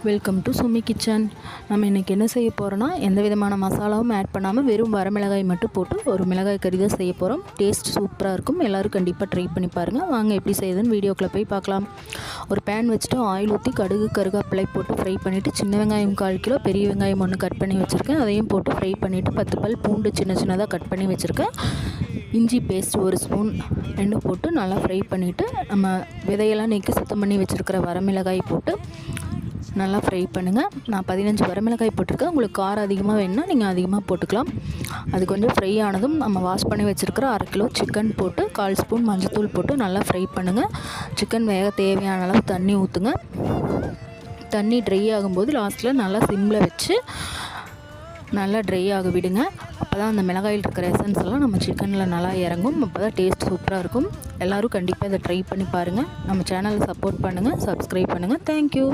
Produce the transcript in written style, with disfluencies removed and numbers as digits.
Welcome to Sumi kitchen. நம்ம இன்றைக்கி என்ன செய்ய போகிறோன்னா, எந்த விதமான மசாலாவும் ஆட் பண்ணாமல் வெறும் வரமிளகாய் மட்டும் போட்டு ஒரு மிளகாய் கறி தான் செய்ய போகிறோம். டேஸ்ட் சூப்பராக இருக்கும். எல்லோரும் கண்டிப்பாக ட்ரை பண்ணி பாருங்கள். வாங்க எப்படி செய்யுதுன்னு வீடியோக்குள்ளே போய் பார்க்கலாம். ஒரு பேன் வச்சுட்டு ஆயில் ஊற்றி கடுகு கருவேப்பிலை போட்டு ஃப்ரை பண்ணிவிட்டு, சின்ன வெங்காயம் 1/4 கிலோ, பெரிய வெங்காயம் 1 கட் பண்ணி வச்சுருக்கேன். அதையும் போட்டு ஃப்ரை பண்ணிவிட்டு 10 பல் பூண்டு சின்ன சின்னதாக கட் பண்ணி வச்சுருக்கேன். இஞ்சி பேஸ்ட் 1 ஸ்பூன் 2 போட்டு நல்லா ஃப்ரை பண்ணிவிட்டு, நம்ம விதையெல்லாம் நீக்கி சுத்தம் பண்ணி வச்சுருக்கிற வரமிளகாய் போட்டு நல்லா ஃப்ரை பண்ணுங்கள். நான் 15 வரமிளகாய் போட்டிருக்கேன். உங்களுக்கு காரம் அதிகமாக வேணும்னா நீங்கள் அதிகமாக போட்டுக்கலாம். அது கொஞ்சம் ஃப்ரை ஆனதும் நம்ம வாஷ் பண்ணி வச்சுருக்கிற 1/2 கிலோ சிக்கன் போட்டு 1/4 ஸ்பூன் மஞ்சள்தூள் போட்டு நல்லா ஃப்ரை பண்ணுங்கள். சிக்கன் வேக தேவையான அளவு தண்ணி ஊற்றுங்க. தண்ணி ட்ரை ஆகும்போது லாஸ்ட்டில் நல்லா சிம்மில் வச்சு நல்லா ட்ரை ஆக விடுங்க. அப்போ தான் அந்த மிளகாயில் இருக்கிற எசன்ஸ் எல்லாம் நம்ம சிக்கனில் நல்லா இறங்கும். அப்போ தான் டேஸ்ட் சூப்பராக இருக்கும். எல்லோரும் கண்டிப்பாக இதை ட்ரை பண்ணி பாருங்கள். நம்ம சேனலை சப்போர்ட் பண்ணுங்கள், சப்ஸ்கிரைப் பண்ணுங்கள். தேங்க்யூ.